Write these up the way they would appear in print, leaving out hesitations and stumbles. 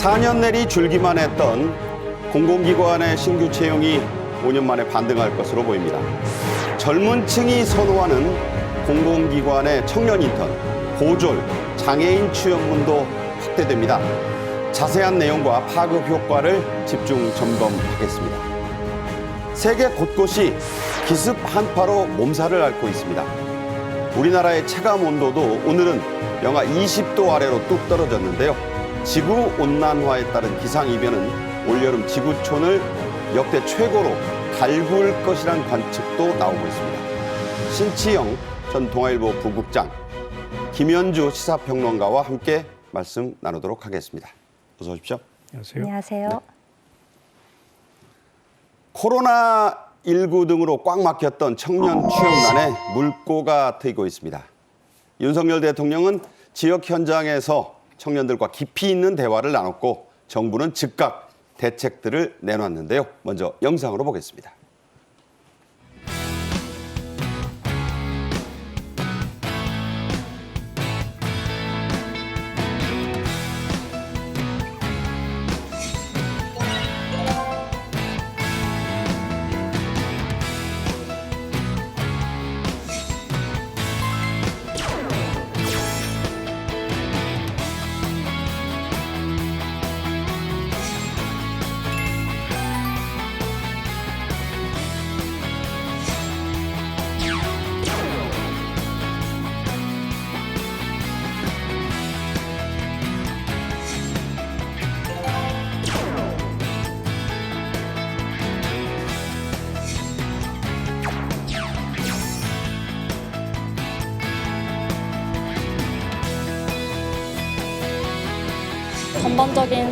4년 내리 줄기만 했던 공공기관의 신규 채용이 5년 만에 반등할 것으로 보입니다. 젊은 층이 선호하는 공공기관의 청년 인턴, 고졸, 장애인 취업문도 확대됩니다. 자세한 내용과 파급 효과를 집중 점검하겠습니다. 세계 곳곳이 기습 한파로 몸살을 앓고 있습니다. 우리나라의 체감 온도도 오늘은 영하 20도 아래로 뚝 떨어졌는데요. 지구온난화에 따른 기상이변은 올여름 지구촌을 역대 최고로 달굴 것이란 관측도 나오고 있습니다. 신치영 전 동아일보 부국장, 김현주 시사평론가와 함께 말씀 나누도록 하겠습니다. 어서 오십시오. 안녕하세요. 안녕하세요. 네. 코로나19 등으로 꽉 막혔던 청년 취업난에 물꼬가 트이고 있습니다. 윤석열 대통령은 지역 현장에서 청년들과 깊이 있는 대화를 나눴고 정부는 즉각 대책들을 내놨는데요. 먼저 영상으로 보겠습니다. 전반적인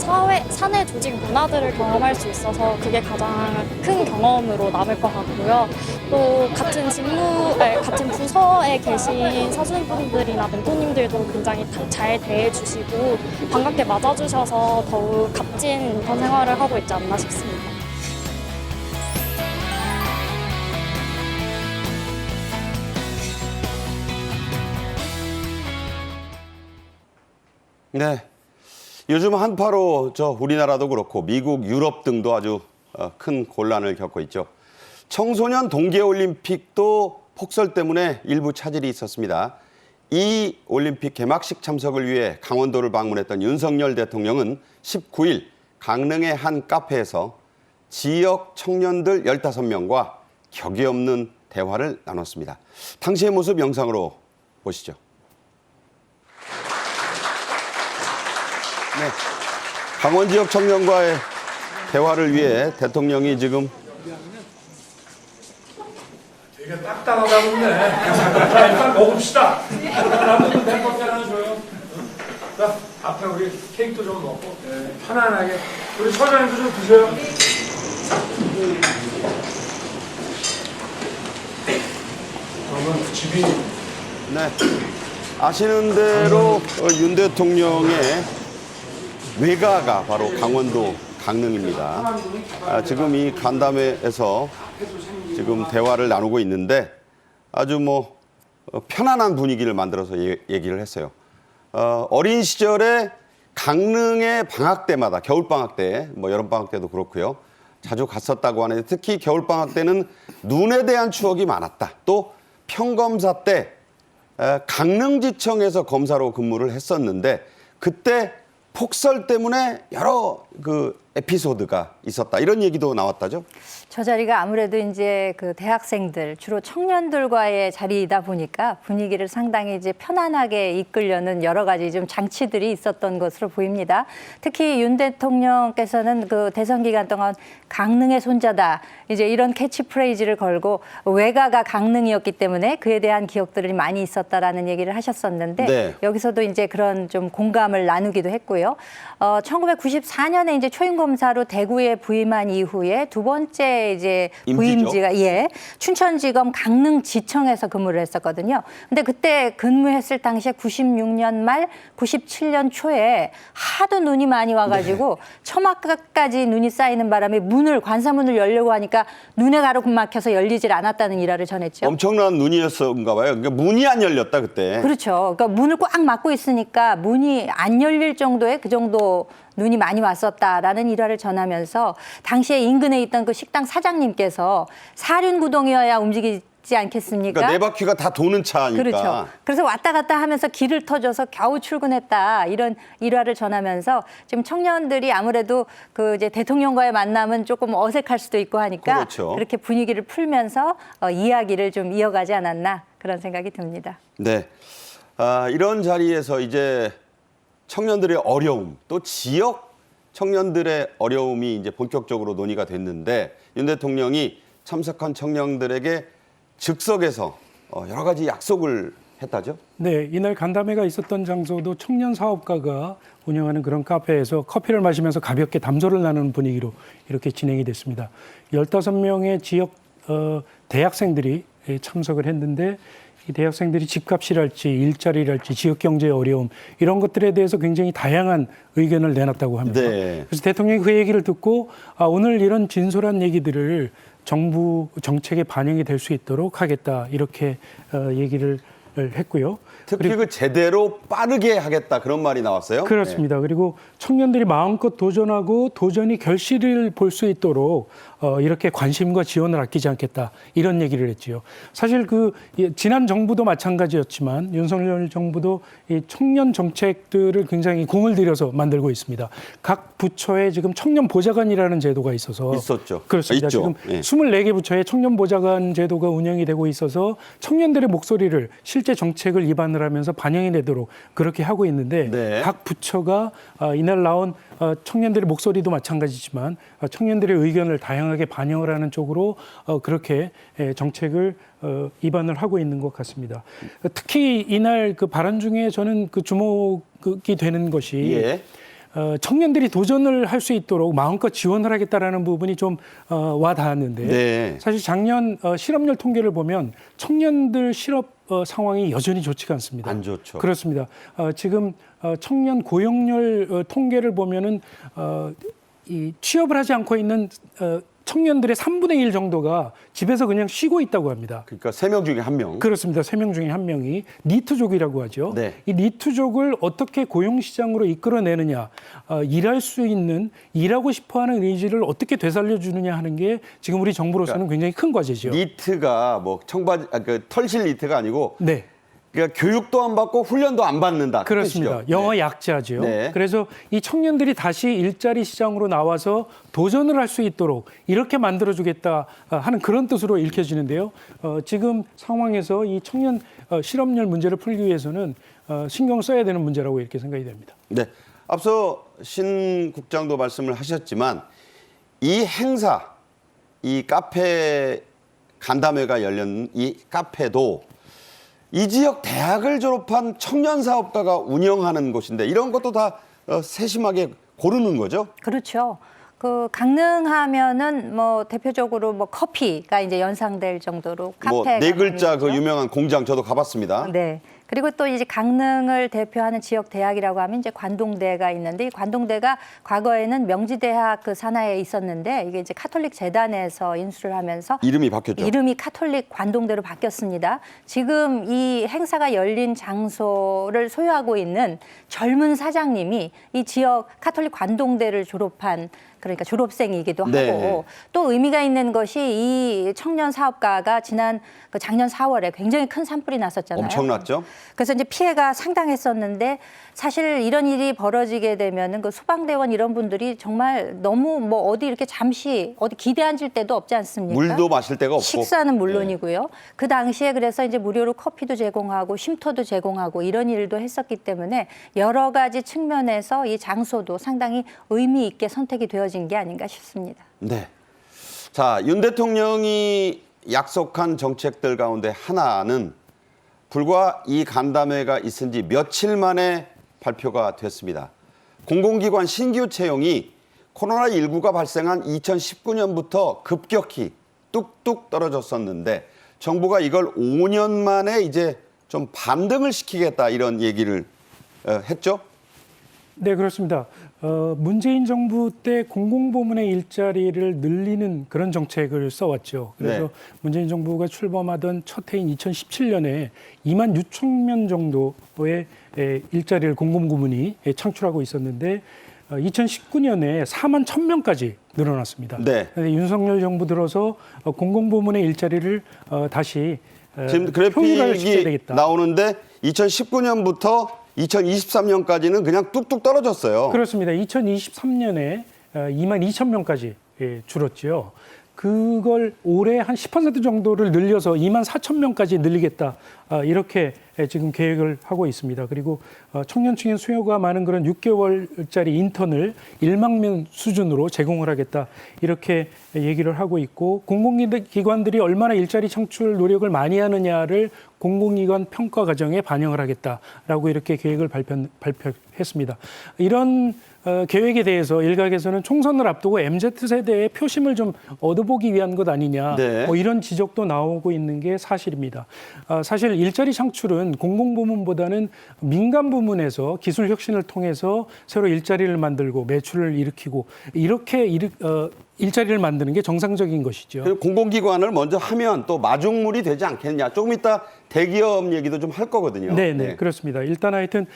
사내 조직 문화들을 경험할 수 있어서 그게 가장 큰 경험으로 남을 것 같고요. 또 같은 같은 부서에 계신 사수분들이나 멘토님들도 굉장히 잘 대해주시고 반갑게 맞아주셔서 더욱 값진 인턴 생활을 하고 있지 않나 싶습니다. 네. 요즘 한파로 우리나라도 그렇고 미국, 유럽 등도 아주 큰 곤란을 겪고 있죠. 청소년 동계올림픽도 폭설 때문에 일부 차질이 있었습니다. 이 올림픽 개막식 참석을 위해 강원도를 방문했던 윤석열 대통령은 19일 강릉의 한 카페에서 지역 청년들 15명과 격이 없는 대화를 나눴습니다. 당시의 모습 영상으로 보시죠. 네, 강원 지역 청년과의 대화를 위해 대통령이 지금 되게 딱딱하다 보네. 자, 일단 먹읍시다. 나도 햄버거 하나 줘요. 자, 앞에 우리 케이크도 좀 먹고 편안하게. 우리 서장님도 좀 드세요. 그러면 집이 네, 아시는 대로 윤 대통령의 외가가 바로 강원도 강릉입니다. 지금 이 간담회에서 지금 대화를 나누고 있는데 아주 편안한 분위기를 만들어서 얘기를 했어요. 어린 시절에 강릉의 방학 때마다 겨울 방학 때, 여름 방학 때도 그렇고요. 자주 갔었다고 하는데 특히 겨울 방학 때는 눈에 대한 추억이 많았다. 또 평검사 때 강릉지청에서 검사로 근무를 했었는데 그때 폭설 때문에 여러 에피소드가 있었다. 이런 얘기도 나왔다죠? 저 자리가 아무래도 이제 대학생들, 주로 청년들과의 자리이다 보니까 분위기를 상당히 이제 편안하게 이끌려는 여러 가지 좀 장치들이 있었던 것으로 보입니다. 특히 윤 대통령께서는 대선 기간 동안 강릉의 손자다. 이제 이런 캐치프레이즈를 걸고 외가가 강릉이었기 때문에 그에 대한 기억들이 많이 있었다라는 얘기를 하셨었는데 네. 여기서도 이제 그런 좀 공감을 나누기도 했고요. 1994년에 이제 초임검사로 대구에 부임한 이후에 두 번째 이제 부임지가 춘천지검 강릉지청에서 근무를 했었거든요. 근데 그때 근무했을 당시에 96년 말 97년 초에 하도 눈이 많이 와가지고 처마까지 눈이 쌓이는 바람에 관사문을 열려고 하니까 눈에 가로금 막혀서 열리질 않았다는 일화를 전했죠. 엄청난 눈이었던가 봐요. 그러니까 문이 안 열렸다 그때. 그렇죠. 그러니까 문을 꽉 막고 있으니까 문이 안 열릴 정도의 그 정도 눈이 많이 왔었다라는 일화를 전하면서 당시에 인근에 있던 그 식당 사장님께서 사륜구동이어야 움직이지 않겠습니까? 그러니까 네 바퀴가 다 도는 차니까. 그렇죠. 그래서 왔다 갔다 하면서 길을 터져서 겨우 출근했다 이런 일화를 전하면서 지금 청년들이 아무래도 그 이제 대통령과의 만남은 조금 어색할 수도 있고 하니까 그렇죠. 그렇게 분위기를 풀면서 이야기를 좀 이어가지 않았나 그런 생각이 듭니다. 네. 이런 자리에서 이제 청년들의 어려움, 또 지역 청년들의 어려움이 이제 본격적으로 논의가 됐는데 윤 대통령이 참석한 청년들에게 즉석에서 여러 가지 약속을 했다죠? 네, 이날 간담회가 있었던 장소도 청년 사업가가 운영하는 그런 카페에서 커피를 마시면서 가볍게 담소를 나누는 분위기로 이렇게 진행이 됐습니다. 15명의 지역 대학생들이 참석을 했는데 이 대학생들이 집값이랄지 일자리랄지 지역 경제의 어려움 이런 것들에 대해서 굉장히 다양한 의견을 내놨다고 합니다. 네. 그래서 대통령이 그 얘기를 듣고 오늘 이런 진솔한 얘기들을 정부 정책에 반영이 될 수 있도록 하겠다 이렇게 얘기를 했고요. 특히 그 제대로 빠르게 하겠다 그런 말이 나왔어요. 그렇습니다. 그리고 청년들이 마음껏 도전하고 도전이 결실을 볼 수 있도록 이렇게 관심과 지원을 아끼지 않겠다 이런 얘기를 했지요. 사실 그 지난 정부도 마찬가지였지만 윤석열 정부도 이 청년 정책들을 굉장히 공을 들여서 만들고 있습니다. 각 부처에 지금 청년 보좌관이라는 제도가 있어서 있었죠. 그렇습니다. 있죠. 지금 예. 24개 부처에 청년 보좌관 제도가 운영이 되고 있어서 청년들의 목소리를 실제 정책을 입안을 하면서 반영이 되도록 그렇게 하고 있는데 네. 각 부처가 이날 나온 청년들의 목소리도 마찬가지지만 청년들의 의견을 다양하게 반영을 하는 쪽으로 그렇게 정책을 입안을 하고 있는 것 같습니다. 특히 이날 그 발언 중에 저는 그 주목이 되는 것이 예. 청년들이 도전을 할 수 있도록 마음껏 지원을 하겠다라는 부분이 좀 와닿았는데 네. 사실 작년 실업률 통계를 보면 청년들 실업 상황이 여전히 좋지가 않습니다. 안 좋죠. 그렇습니다. 지금 청년 고용률 통계를 보면은 이 취업을 하지 않고 있는 청년들의 3분의 1 정도가 집에서 그냥 쉬고 있다고 합니다. 그러니까 3명 중에 1명. 그렇습니다. 3명 중에 1명이 니트족이라고 하죠. 네. 이 니트족을 어떻게 고용시장으로 이끌어내느냐, 일할 수 있는, 일하고 싶어하는 의지를 어떻게 되살려주느냐 하는 게 지금 우리 정부로서는 굉장히 큰 과제죠. 니트가 뭐 청바지, 그 털실 니트가 아니고 네. 그러니까 교육도 안 받고 훈련도 안 받는다. 그 그렇습니다. 뜻이죠. 영어 네. 약자죠. 네. 그래서 이 청년들이 다시 일자리 시장으로 나와서 도전을 할 수 있도록 이렇게 만들어주겠다 하는 그런 뜻으로 읽혀지는데요. 지금 상황에서 이 청년 실업률 문제를 풀기 위해서는 신경 써야 되는 문제라고 이렇게 생각이 됩니다. 네. 앞서 신 국장도 말씀을 하셨지만 이 행사, 이 카페 간담회가 열린 이 카페도 이 지역 대학을 졸업한 청년 사업가가 운영하는 곳인데 이런 것도 다 세심하게 고르는 거죠? 그렇죠. 그 강릉하면은 뭐 대표적으로 뭐 커피가 이제 연상될 정도로 뭐 카페가 네 글자 그 있죠. 유명한 공장 저도 가봤습니다. 네. 그리고 또 이제 강릉을 대표하는 지역 대학이라고 하면 이제 관동대가 있는데 이 관동대가 과거에는 명지대학 그 산하에 있었는데 이게 이제 카톨릭 재단에서 인수를 하면서 이름이 바뀌었죠. 이름이 카톨릭 관동대로 바뀌었습니다. 지금 이 행사가 열린 장소를 소유하고 있는 젊은 사장님이 이 지역 카톨릭 관동대를 졸업한 그러니까 졸업생이기도 네. 하고 또 의미가 있는 것이 이 청년 사업가가 지난 그 작년 4월에 굉장히 큰 산불이 났었잖아요. 엄청났죠? 그래서 이제 피해가 상당했었는데 사실 이런 일이 벌어지게 되면은 그 소방대원 이런 분들이 정말 너무 뭐 어디 이렇게 잠시 어디 기대 앉을 데도 없지 않습니까? 물도 마실 데가 없고. 식사는 물론이고요. 그 당시에 그래서 이제 무료로 커피도 제공하고 쉼터도 제공하고 이런 일도 했었기 때문에 여러 가지 측면에서 이 장소도 상당히 의미 있게 선택이 되어진 게 아닌가 싶습니다. 네. 자, 윤 대통령이 약속한 정책들 가운데 하나는 불과 이 간담회가 있은 지 며칠 만에 발표가 됐습니다. 공공기관 신규 채용이 코로나19가 발생한 2019년부터 급격히 뚝뚝 떨어졌었는데 정부가 이걸 5년 만에 이제 좀 반등을 시키겠다 이런 얘기를 했죠? 네, 그렇습니다. 문재인 정부 때 공공부문의 일자리를 늘리는 그런 정책을 써왔죠. 그래서 네. 문재인 정부가 출범하던 첫 해인 2017년에 2만 6천 명 정도의 일자리를 공공부문이 창출하고 있었는데 2019년에 4만 1,000명까지 늘어났습니다. 네. 근데 윤석열 정부 들어서 공공부문의 일자리를 다시 지금 평일화시켜야 그래픽이 되겠다. 나오는데 2019년부터 2023년까지는 그냥 뚝뚝 떨어졌어요. 그렇습니다. 2023년에 2만 2천 명까지 줄었지요. 그걸 올해 한 10% 정도를 늘려서 2만 4천 명까지 늘리겠다. 이렇게 지금 계획을 하고 있습니다. 그리고 청년층의 수요가 많은 그런 6개월짜리 인턴을 1만 명 수준으로 제공을 하겠다. 이렇게 얘기를 하고 있고 공공기관들이 얼마나 일자리 창출 노력을 많이 하느냐를 공공기관 평가 과정에 반영을 하겠다라고 이렇게 계획을 발표했습니다. 이런 계획에 대해서 일각에서는 총선을 앞두고 MZ세대의 표심을 좀 얻어보기 위한 것 아니냐 네. 뭐 이런 지적도 나오고 있는 게 사실입니다. 사실 일자리 창출은 공공부문보다는 민간 부문에서 기술 혁신을 통해서 새로 일자리를 만들고 매출을 일으키고 이렇게 일자리를 만드는 게 정상적인 것이죠. 그리고 공공기관을 먼저 하면 또 마중물이 되지 않겠냐. 조금 이따 대기업 얘기도 좀 할 거거든요. 네, 그렇습니다. 일단 하여튼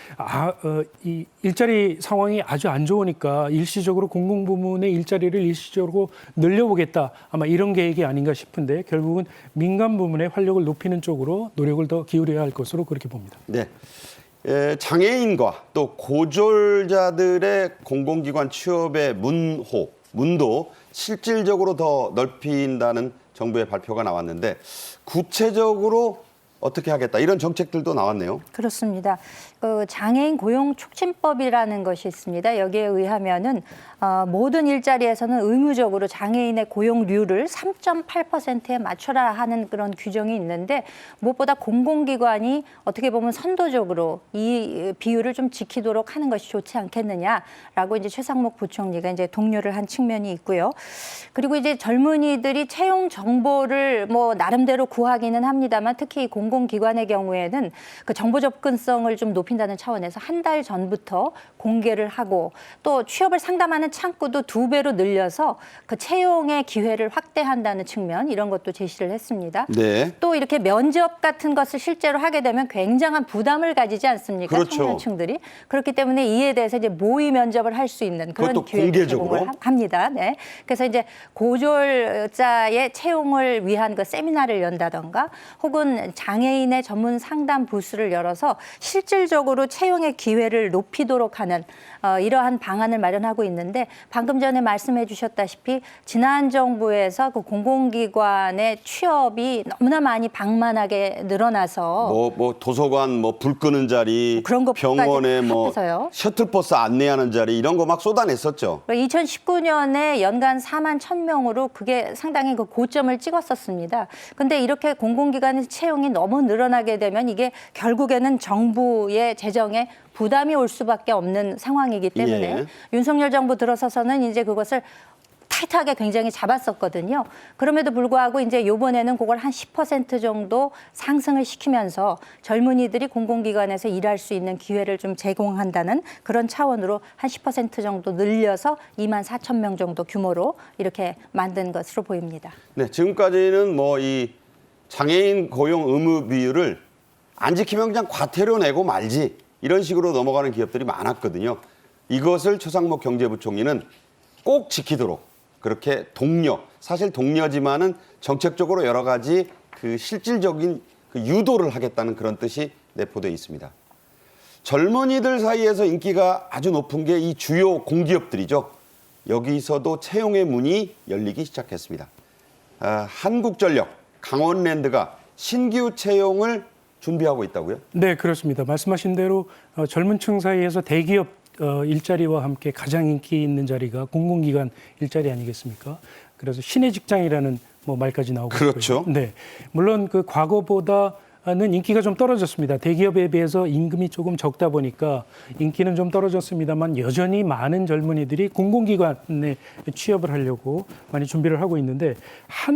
이 일자리 상황이 아주 안 좋으니까 일시적으로 공공부문의 일자리를 일시적으로 늘려보겠다. 아마 이런 계획이 아닌가 싶은데 결국은 민간 부문의 활력을 높이는 쪽으로 노력을 더 기울여야 할 것으로 그렇게 봅니다. 네. 장애인과 또 고졸자들의 공공기관 취업의 문도 실질적으로 더 넓힌다는 정부의 발표가 나왔는데 구체적으로 어떻게 하겠다 이런 정책들도 나왔네요. 그렇습니다. 장애인 고용 촉진법이라는 것이 있습니다. 여기에 의하면은 모든 일자리에서는 의무적으로 장애인의 고용률을 3.8%에 맞춰라 하는 그런 규정이 있는데 무엇보다 공공기관이 어떻게 보면 선도적으로 이 비율을 좀 지키도록 하는 것이 좋지 않겠느냐라고 이제 최상목 부총리가 이제 독려를 한 측면이 있고요. 그리고 이제 젊은이들이 채용 정보를 뭐 나름대로 구하기는 합니다만 특히 공공기관의 경우에는 그 정보 접근성을 좀 높인다는 차원에서 한 달 전부터 공개를 하고 또 취업을 상담하는 창구도 2배로 늘려서 그 채용의 기회를 확대한다는 측면 이런 것도 제시를 했습니다. 네. 또 이렇게 면접 같은 것을 실제로 하게 되면 굉장한 부담을 가지지 않습니까? 그렇죠. 청년층들이. 그렇기 때문에 이에 대해서 이제 모의 면접을 할 수 있는 그런 그것도 기회를 공개적으로? 제공을 합니다. 네. 그래서 이제 고졸자의 채용을 위한 그 세미나를 연다던가 혹은 장애인의 전문 상담 부스를 열어서 실질적으로 채용의 기회를 높이도록 하는 이러한 방안을 마련하고 있는데 방금 전에 말씀해 주셨다시피 지난 정부에서 그 공공기관의 취업이 너무나 많이 방만하게 늘어나서 뭐 도서관 뭐 불 끄는 자리, 그런 것까지 병원에 뭐 하면서요. 셔틀버스 안내하는 자리 이런 거 막 쏟아냈었죠. 2019년에 연간 4만 1,000명으로 그게 상당히 그 고점을 찍었었습니다. 근데 이렇게 공공기관 채용이 너무 늘어나게 되면 이게 결국에는 정부의 재정에 부담이 올 수밖에 없는 상황이기 때문에 예. 윤석열 정부 들어서서는 이제 그것을 타이트하게 굉장히 잡았었거든요. 그럼에도 불구하고 이제 이번에는 그걸 한 10% 정도 상승을 시키면서 젊은이들이 공공기관에서 일할 수 있는 기회를 좀 제공한다는 그런 차원으로 한 10% 정도 늘려서 2만 4천 명 정도 규모로 이렇게 만든 것으로 보입니다. 네, 지금까지는 뭐 이 장애인 고용 의무 비율을 안 지키면 그냥 과태료 내고 말지 이런 식으로 넘어가는 기업들이 많았거든요. 이것을 최상목 경제부총리는 꼭 지키도록 그렇게 사실 독려지만은 정책적으로 여러 가지 그 실질적인 그 유도를 하겠다는 그런 뜻이 내포되어 있습니다. 젊은이들 사이에서 인기가 아주 높은 게 이 주요 공기업들이죠. 여기서도 채용의 문이 열리기 시작했습니다. 한국전력, 강원랜드가 신규 채용을 준비하고 있다고요? 네, 그렇습니다. 말씀하신 대로 젊은 층 사이에서 대기업 일자리와 함께 가장 인기 있는 자리가 공공기관 일자리 아니겠습니까? 그래서 신의 직장이라는 뭐 말까지 나오고 그렇죠. 있고요. 네, 물론 그 과거보다는 인기가 좀 떨어졌습니다. 대기업에 비해서 임금이 조금 적다 보니까 인기는 좀 떨어졌습니다만 여전히 많은 젊은이들이 공공기관에 취업을 하려고 많이 준비를 하고 있는데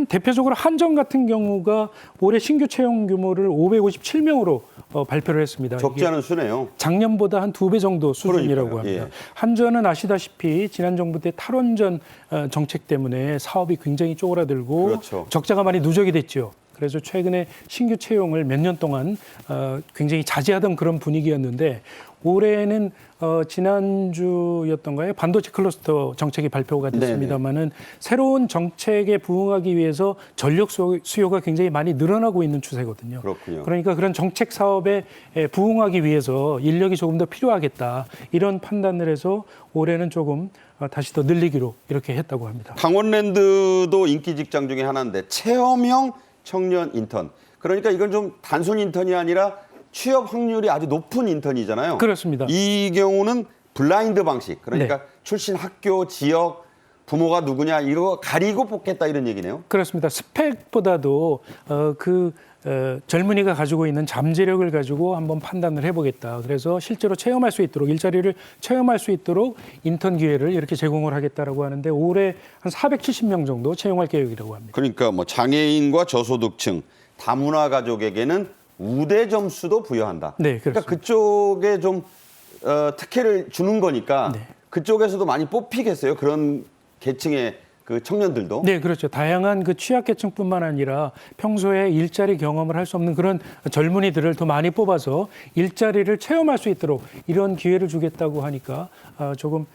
대표적으로 한전 같은 경우가 올해 신규 채용 규모를 557명으로 발표를 했습니다. 적지 않은 수네요. 작년보다 한 2배 정도 수준이라고 그러니까요. 합니다. 예. 한전은 아시다시피 지난 정부 때 탈원전 정책 때문에 사업이 굉장히 쪼그라들고 그렇죠. 적자가 많이 누적이 됐죠. 그래서 최근에 신규 채용을 몇 년 동안 굉장히 자제하던 그런 분위기였는데 올해는 지난주였던가요? 반도체 클러스터 정책이 발표가 됐습니다마는 새로운 정책에 부응하기 위해서 전력 수요가 굉장히 많이 늘어나고 있는 추세거든요. 그렇군요. 그러니까 그런 정책 사업에 부응하기 위해서 인력이 조금 더 필요하겠다. 이런 판단을 해서 올해는 조금 다시 더 늘리기로 이렇게 했다고 합니다. 강원랜드도 인기 직장 중에 하나인데 체험형 청년 인턴. 그러니까 이건 좀 단순 인턴이 아니라 취업 확률이 아주 높은 인턴이잖아요. 그렇습니다. 이 경우는 블라인드 방식. 그러니까 네. 출신 학교, 지역, 부모가 누구냐 이거 가리고 뽑겠다 이런 얘기네요. 그렇습니다. 스펙보다도 젊은이가 가지고 있는 잠재력을 가지고 한번 판단을 해보겠다. 그래서 실제로 체험할 수 있도록 일자리를 체험할 수 있도록 인턴 기회를 이렇게 제공을 하겠다라고 하는데 올해 한 470명 정도 채용할 계획이라고 합니다. 그러니까 뭐 장애인과 저소득층, 다문화 가족에게는 우대 점수도 부여한다. 네, 그러니까 그렇습니다. 그쪽에 좀 특혜를 주는 거니까 네. 그쪽에서도 많이 뽑히겠어요. 그런 계층의 그 청년들도. 네, 그렇죠. 다양한 그 취약계층뿐만 아니라 평소에 일자리 경험을 할 수 없는 그런 젊은이들을 더 많이 뽑아서 일자리를 체험할 수 있도록 이런 기회를 주겠다고 하니까 조금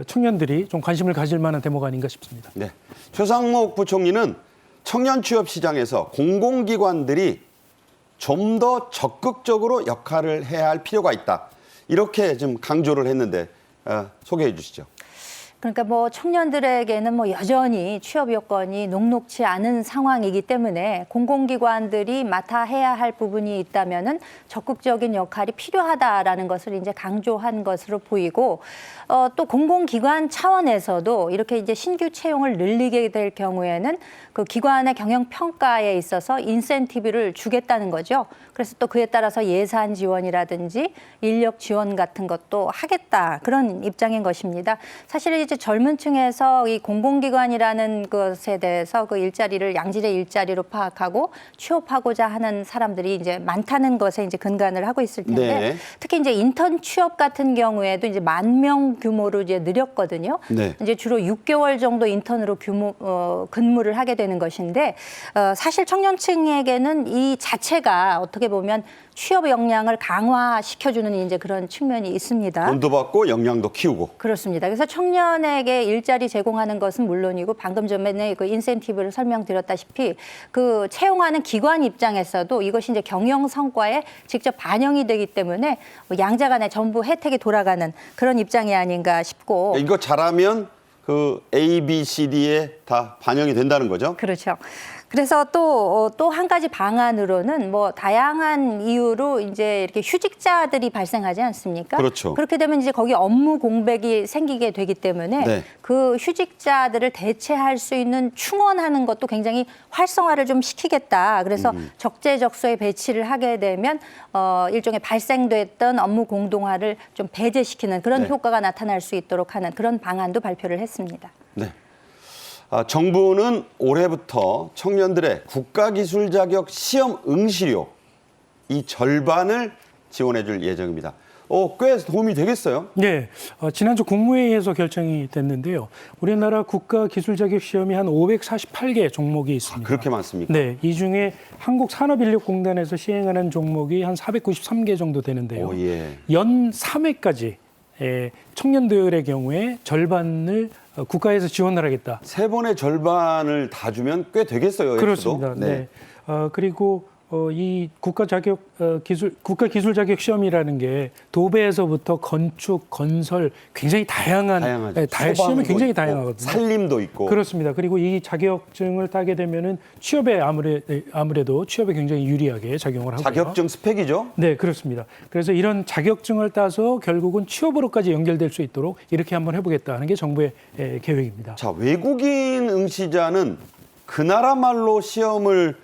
청년들이 좀 관심을 가질 만한 대목가 아닌가 싶습니다. 네. 최상목 부총리는 청년 취업 시장에서 공공기관들이 좀 더 적극적으로 역할을 해야 할 필요가 있다. 이렇게 좀 강조를 했는데 소개해 주시죠. 그러니까 뭐 청년들에게는 뭐 여전히 취업 여건이 녹록치 않은 상황이기 때문에 공공기관들이 맡아 해야 할 부분이 있다면은 적극적인 역할이 필요하다라는 것을 이제 강조한 것으로 보이고 또 공공기관 차원에서도 이렇게 이제 신규 채용을 늘리게 될 경우에는 그 기관의 경영 평가에 있어서 인센티브를 주겠다는 거죠. 그래서 또 그에 따라서 예산 지원이라든지 인력 지원 같은 것도 하겠다 그런 입장인 것입니다. 사실은 이제 젊은 층에서 이 공공기관이라는 것에 대해서 그 일자리를 양질의 일자리로 파악하고 취업하고자 하는 사람들이 이제 많다는 것에 이제 근간을 하고 있을 텐데 네. 특히 이제 인턴 취업 같은 경우에도 이제 10,000명 규모로 이제 늘렸거든요. 네. 이제 주로 6개월 정도 인턴으로 근무를 하게 되는 것인데 사실 청년층에게는 이 자체가 어떻게 보면 취업 역량을 강화시켜주는 이제 그런 측면이 있습니다. 돈도 받고 역량도 키우고. 그렇습니다. 그래서 청년에게 일자리 제공하는 것은 물론이고 방금 전에 그 인센티브를 설명드렸다시피 그 채용하는 기관 입장에서도 이것이 이제 경영 성과에 직접 반영이 되기 때문에 양자간에 전부 혜택이 돌아가는 그런 입장이 아닌가 싶고. 이거 잘하면 그 A, B, C, D에 다 반영이 된다는 거죠. 그렇죠. 그래서 또 한 가지 방안으로는 뭐 다양한 이유로 이제 이렇게 휴직자들이 발생하지 않습니까? 그렇죠. 그렇게 되면 이제 거기 업무 공백이 생기게 되기 때문에 네. 그 휴직자들을 대체할 수 있는 충원하는 것도 굉장히 활성화를 좀 시키겠다. 그래서 적재적소에 배치를 하게 되면 일종의 발생됐던 업무 공동화를 좀 배제시키는 그런 네. 효과가 나타날 수 있도록 하는 그런 방안도 발표를 했습니다. 네. 정부는 올해부터 청년들의 국가기술 자격 시험 응시료 이 절반을 지원해 줄 예정입니다. 꽤 도움이 되겠어요? 네, 지난주 국무회의에서 결정이 됐는데요. 우리나라 국가기술자격시험이 한 548개 종목이 있습니다. 그렇게 많습니까? 네, 이 중에 한국산업인력공단에서 시행하는 종목이 한 493개 정도 되는데요. 예. 연 3회까지 청년들의 경우에 절반을 국가에서 지원을 하겠다. 세 번의 절반을 다 주면 꽤 되겠어요. 그렇습니다. 액수도? 네. 그리고 이 국가기술 자격 시험이라는 게 도배에서부터 건축, 건설 굉장히 다양한 다양하죠. 시험이 굉장히 있고, 다양하거든요. 살림도 있고. 그렇습니다. 그리고 이 자격증을 따게 되면은 취업에 아무래도 취업에 굉장히 유리하게 작용을 하고요. 자격증 스펙이죠? 네, 그렇습니다. 그래서 이런 자격증을 따서 결국은 취업으로까지 연결될 수 있도록 이렇게 한번 해보겠다는 게 정부의 계획입니다. 자, 외국인 응시자는 그 나라 말로 시험을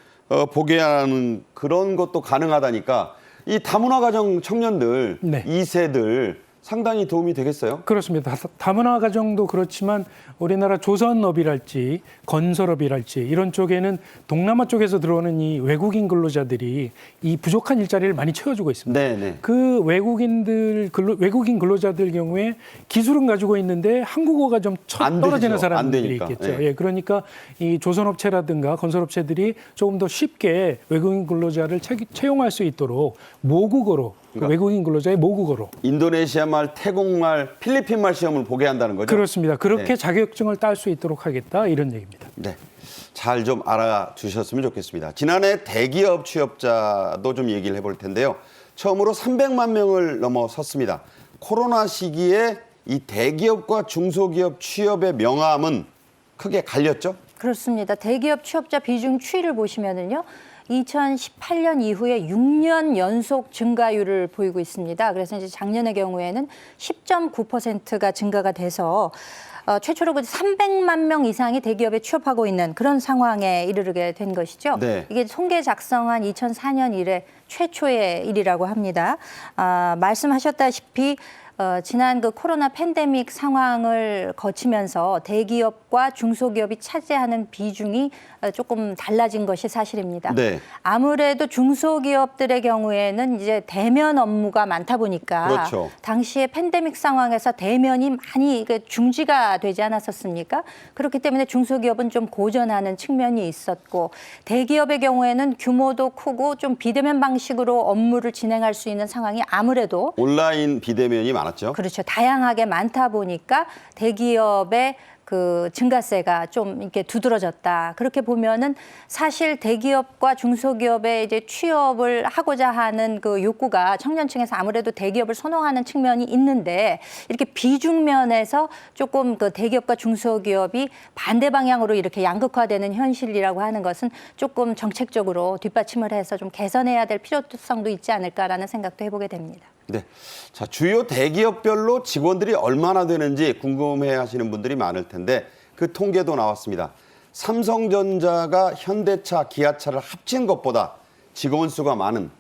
보게 하는 그런 것도 가능하다니까 이 다문화 가정 청년들, 네. 2세들 상당히 도움이 되겠어요? 그렇습니다. 다문화 가정도 그렇지만 우리나라 조선업이랄지 건설업이랄지 이런 쪽에는 동남아 쪽에서 들어오는 이 외국인 근로자들이 이 부족한 일자리를 많이 채워주고 있습니다. 네. 그 외국인 근로자들 경우에 기술은 가지고 있는데 한국어가 좀 안 떨어지는 되죠. 사람들이 안 되니까. 있겠죠. 네. 예, 그러니까 이 조선업체라든가 건설업체들이 조금 더 쉽게 외국인 근로자를 채용할 수 있도록 모국어로 그러니까 외국인 근로자의 모국어로. 인도네시아 말, 태국말, 필리핀 말 시험을 보게 한다는 거죠? 그렇습니다. 그렇게 네. 자격증을 딸 수 있도록 하겠다 이런 얘기입니다. 네. 잘 좀 알아주셨으면 좋겠습니다. 지난해 대기업 취업자도 좀 얘기를 해볼 텐데요. 처음으로 300만 명을 넘어섰습니다. 코로나 시기에 이 대기업과 중소기업 취업의 명암은 크게 갈렸죠? 그렇습니다. 대기업 취업자 비중 추이를 보시면은요. 2018년 이후에 6년 연속 증가율을 보이고 있습니다. 그래서 이제 작년의 경우에는 10.9%가 증가가 돼서 최초로 300만 명 이상이 대기업에 취업하고 있는 그런 상황에 이르게 된 것이죠. 네. 이게 통계 작성한 2004년 이래 최초의 일이라고 합니다. 말씀하셨다시피 지난 그 코로나 팬데믹 상황을 거치면서 대기업과 중소기업이 차지하는 비중이 조금 달라진 것이 사실입니다. 네. 아무래도 중소기업들의 경우에는 이제 대면 업무가 많다 보니까 그렇죠. 당시에 팬데믹 상황에서 대면이 많이 중지가 되지 않았었습니까? 그렇기 때문에 중소기업은 좀 고전하는 측면이 있었고 대기업의 경우에는 규모도 크고 좀 비대면 방식으로 업무를 진행할 수 있는 상황이 아무래도 온라인 비대면이 많았죠? 그렇죠. 다양하게 많다 보니까 대기업의 그 증가세가 좀 이렇게 두드러졌다. 그렇게 보면은 사실 대기업과 중소기업에 이제 취업을 하고자 하는 그 욕구가 청년층에서 아무래도 대기업을 선호하는 측면이 있는데 이렇게 비중면에서 조금 그 대기업과 중소기업이 반대 방향으로 이렇게 양극화되는 현실이라고 하는 것은 조금 정책적으로 뒷받침을 해서 좀 개선해야 될 필요성도 있지 않을까라는 생각도 해보게 됩니다. 네. 자, 주요 대기업별로 직원들이 얼마나 되는지 궁금해 하시는 분들이 많을 텐데 그 통계도 나왔습니다. 삼성전자가 현대차, 기아차를 합친 것보다 직원 수가 많은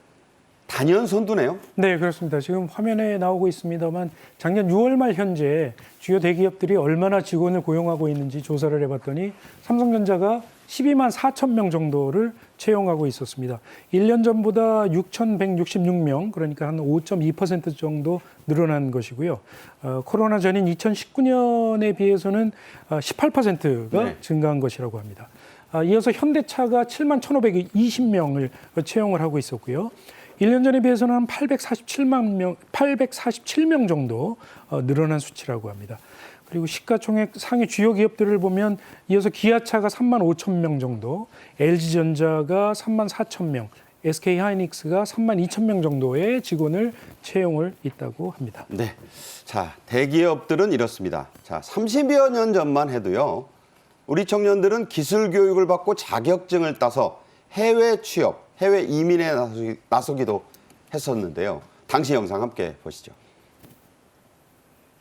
단연 선두네요. 네, 그렇습니다. 지금 화면에 나오고 있습니다만 작년 6월 말 현재 주요 대기업들이 얼마나 직원을 고용하고 있는지 조사를 해봤더니 삼성전자가 12만 4천 명 정도를 채용하고 있었습니다. 1년 전보다 6,166명, 그러니까 한 5.2% 정도 늘어난 것이고요. 코로나 전인 2019년에 비해서는 18%가 네. 증가한 것이라고 합니다. 이어서 현대차가 7만 1,520명을 채용을 하고 있었고요. 1년 전에 비해서는 한 847명 정도 늘어난 수치라고 합니다. 그리고 시가총액 상위 주요 기업들을 보면 이어서 기아차가 3만 5천 명 정도, LG전자가 3만 4천 명, SK하이닉스가 3만 2천 명 정도의 직원을 채용을 있다고 합니다. 네. 자, 대기업들은 이렇습니다. 자, 30여 년 전만 해도요. 우리 청년들은 기술 교육을 받고 자격증을 따서 해외 취업, 해외 이민에 나서기도 했었는데요. 당시 영상 함께 보시죠.